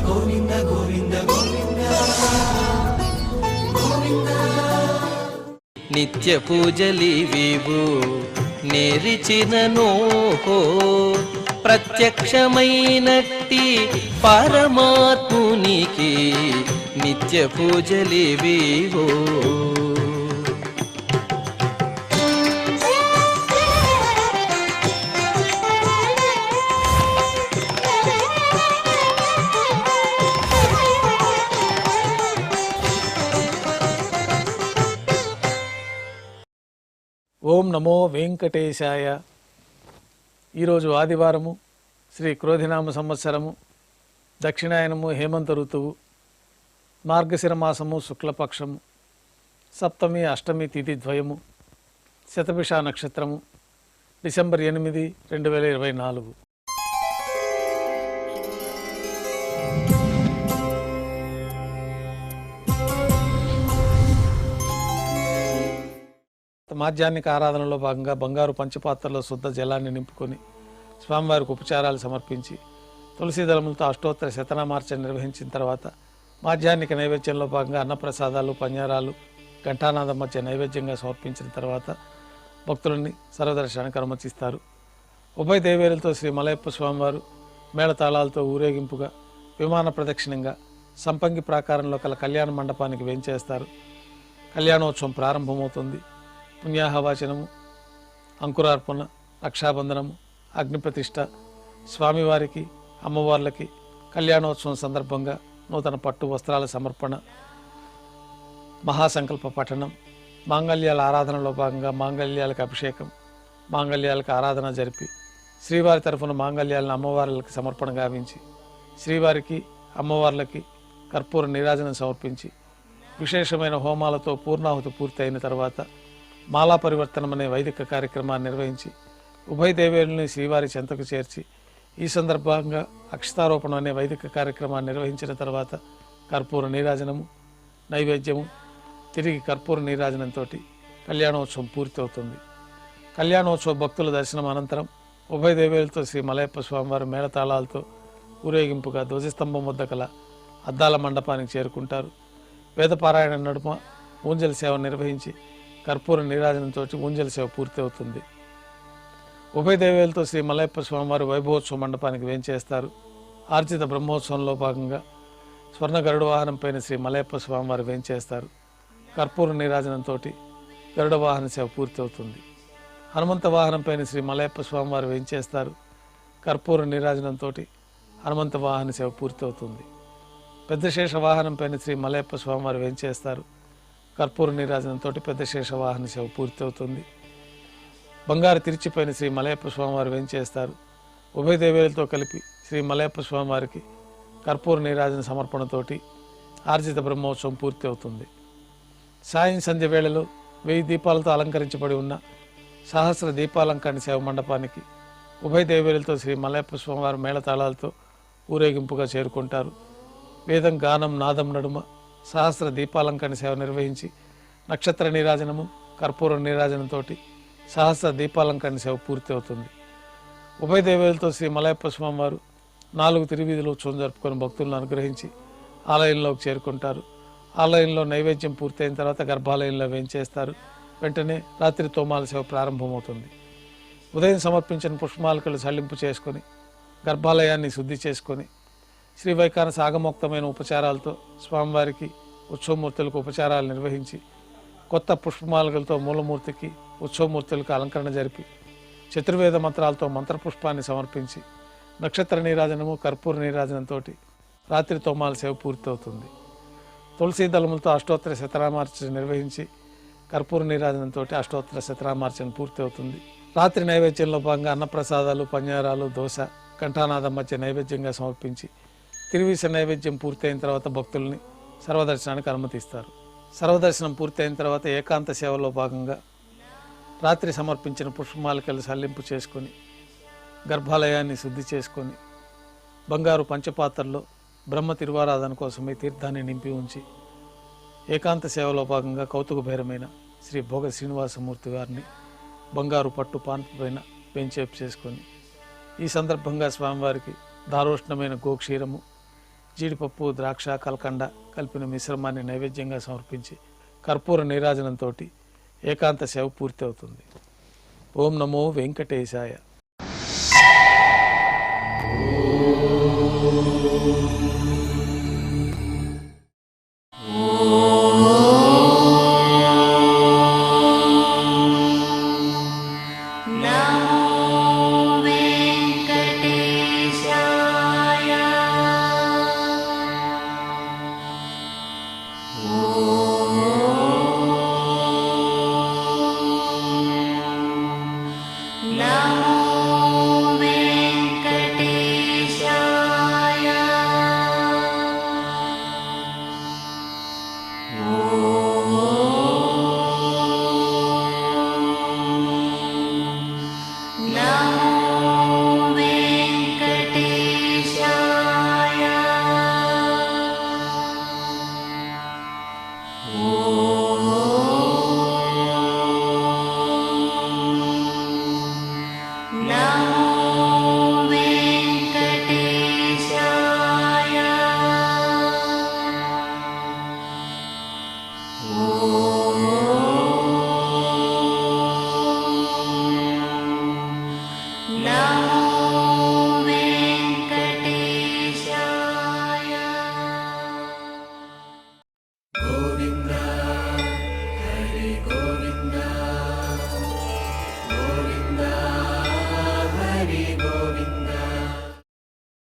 గోవింద గోవింద గోవింద గోవింద. నిత్య పూజలివివు నేరిచిననోహో ప్రత్యక్షమైనట్టి పరమాత్మునికి నిత్య పూజలివివో. ఓం నమో వెంకటేశాయ. ఈరోజు ఆదివారము, శ్రీ క్రోధినామ సంవత్సరము, దక్షిణాయనము, హేమంత ఋతువు, మార్గశిర మాసము, శుక్లపక్షము, సప్తమి అష్టమి తిథి ద్వయము, శతభిష నక్షత్రము, డిసెంబర్ 8, 2024. మాధ్యాహ్నిక ఆరాధనలో భాగంగా బంగారు పంచపాత్రలో శుద్ధ జలాన్ని నింపుకొని స్వామివారికి ఉపచారాలు సమర్పించి తులసి దళములతో అష్టోత్తర శతనామార్చన నిర్వహించిన తర్వాత మాధ్యాహ్నిక నైవేద్యంలో భాగంగా అన్నప్రసాదాలు, పంజారాలు, ఘంటానాదం మధ్య నైవేద్యంగా సమర్పించిన తర్వాత భక్తులని సర్వదర్శనానికి అనుమతిస్తారు. ఉభయ దేవేరులతో శ్రీ మలయప్ప స్వామివారు మేళతాళాలతో ఊరేగింపుగా విమాన ప్రదక్షిణంగా సంపంగి ప్రాకారంలో కల కళ్యాణ మండపానికి వేంచేస్తారు. కళ్యాణోత్సవం ప్రారంభమవుతుంది. పుణ్యాహవాచనము, అంకురార్పణ, రక్షాబంధనము, అగ్నిప్రతిష్ఠ, స్వామివారికి అమ్మవార్లకి కళ్యాణోత్సవం సందర్భంగా నూతన పట్టు వస్త్రాల సమర్పణ, మహాసంకల్ప పఠనం, మాంగళ్యాల ఆరాధనలో భాగంగా మాంగళ్యాలకు అభిషేకం, మాంగళ్యాలకు ఆరాధన జరిపి శ్రీవారి తరఫున మాంగళ్యాలను అమ్మవార్లకి సమర్పణ గావించి శ్రీవారికి అమ్మవార్లకి కర్పూర నీరాజనం సమర్పించి విశేషమైన హోమాలతో పూర్ణాహుతి పూర్తి అయిన తర్వాత మాలా పరివర్తనం అనే వైదిక కార్యక్రమాన్ని నిర్వహించి ఉభయ దేవేరుల్ని శ్రీవారి చెంతకు చేర్చి ఈ సందర్భంగా అక్షతారోపణం అనే వైదిక కార్యక్రమాన్ని నిర్వహించిన తర్వాత కర్పూర నీరాజనము, నైవేద్యము, తిరిగి కర్పూర నీరాజనంతో కళ్యాణోత్సవం పూర్తి అవుతుంది. కళ్యాణోత్సవ భక్తుల దర్శనం అనంతరం ఉభయ దేవేరులతో శ్రీ మలయప్ప స్వామివారి మేళతాళాలతో ఊరేగింపుగా ధ్వజస్తంభం వద్ద కల అద్దాల మండపానికి చేరుకుంటారు. వేదపారాయణ నడుమ ఊంజల సేవ నిర్వహించి కర్పూర నీరాజనంతో ఊంజల సేవ పూర్తి అవుతుంది. ఉభయ దేవేలతో శ్రీ మలయప్ప స్వామివారి వైభవోత్సవ మండపానికి వేంచేస్తారు. ఆర్జిత బ్రహ్మోత్సవంలో భాగంగా స్వర్ణ గరుడ వాహనం పైన శ్రీ మలయప్ప స్వామివారు వేంచేస్తారు. కర్పూర నీరాజనంతో గరుడ వాహన సేవ పూర్తి అవుతుంది. హనుమంత వాహనం పైన శ్రీ మలయప్ప స్వామివారు వేంచేస్తారు. కర్పూర నీరాజనంతో హనుమంత వాహన సేవ పూర్తి అవుతుంది. పెద్ద శేష వాహనం పైన శ్రీ మలయప్ప స్వామివారు వేంచేస్తారు. కర్పూర నీరాజనంతో పెద్ద శేష వాహన సేవ పూర్తి అవుతుంది. బంగారు తిరిచిపైన శ్రీ మలయప్ప స్వామివారు వేంచేస్తారు. ఉభయ దేవేలతో కలిపి శ్రీ మలయప్ప స్వామివారికి కర్పూర నీరాజన సమర్పణతోటి ఆర్జిత బ్రహ్మోత్సవం పూర్తి అవుతుంది. సాయం సంధ్య వేళలో 1000 దీపాలతో అలంకరించబడి ఉన్న సహస్ర దీపాలంకరణ సేవ మండపానికి ఉభయ దేవేలతో శ్రీ మలయప్ప స్వామివారి మేళతాళాలతో ఊరేగింపుగా చేరుకుంటారు. వేదం, గానం, నాదం నడుమ సహస్ర దీపాలంకరణ సేవ నిర్వహించి నక్షత్ర నీరాజనము, కర్పూర నీరాజనంతో సహస్ర దీపాలంకరణ సేవ పూర్తి అవుతుంది. ఉభయ దేవేలతో శ్రీ మలయప్ప స్వామివారు 4 తిరువీధులు ఉత్సవం జరుపుకొని భక్తులను అనుగ్రహించి ఆలయంలోకి చేరుకుంటారు. ఆలయంలో నైవేద్యం పూర్తయిన తర్వాత గర్భాలయంలో వేంచేస్తారు. వెంటనే రాత్రి తోమాల సేవ ప్రారంభమవుతుంది. ఉదయం సమర్పించిన పుష్పమాలికలు సల్లింపు చేసుకొని గర్భాలయాన్ని శుద్ధి చేసుకొని శ్రీ వైఖానస ఆగమోక్తమైన ఉపచారాలతో స్వామివారికి ఉత్సవమూర్తులకు ఉపచారాలు నిర్వహించి కొత్త పుష్పమాలికలతో మూలమూర్తికి ఉత్సవమూర్తులకు అలంకరణ జరిపి చతుర్వేద మంత్రాలతో మంత్రపుష్పాన్ని సమర్పించి నక్షత్ర నీరాజనము, కర్పూర నీరాజనంతో రాత్రి తోమాల సేవ పూర్తి అవుతుంది. తులసీ దళములతో అష్టోత్తర శతనామార్చన నిర్వహించి కర్పూర నీరాజనంతో అష్టోత్తర శతనామార్చన పూర్తి అవుతుంది. రాత్రి నైవేద్యంలో భాగంగా అన్నప్రసాదాలు, పంజారాలు, దోశ, కంఠానాదం మధ్య నైవేద్యంగా సమర్పించి తిరువీస నైవేద్యం పూర్తయిన తర్వాత భక్తుల్ని సర్వదర్శనానికి అనుమతిస్తారు. సర్వదర్శనం పూర్తయిన తర్వాత ఏకాంత సేవలో భాగంగా రాత్రి సమర్పించిన పుష్పమాలికలు సల్లింపు చేసుకొని గర్భాలయాన్ని శుద్ధి చేసుకొని బంగారు పంచపాత్రలో బ్రహ్మ తిరువారాధన కోసమే తీర్థాన్ని నింపి ఉంచి ఏకాంత సేవలో భాగంగా కౌతుక భైరమైన శ్రీ భోగ శ్రీనివాసమూర్తి గారిని బంగారు పట్టు పాన్పు పైన పెంచేపు చేసుకొని ఈ సందర్భంగా స్వామివారికి దారోష్ణమైన గోక్షీరము, జీడిపప్పు, ద్రాక్ష, కల్కండ కలిపిన మిశ్రమాన్ని నైవేద్యంగా సమర్పించి కర్పూర నీరాజనంతో ఏకాంత సేవ పూర్తి అవుతుంది. ఓం నమో వెంకటేశాయ.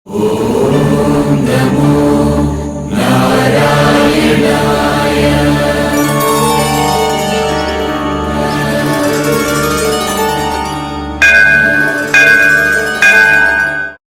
ఓం నమో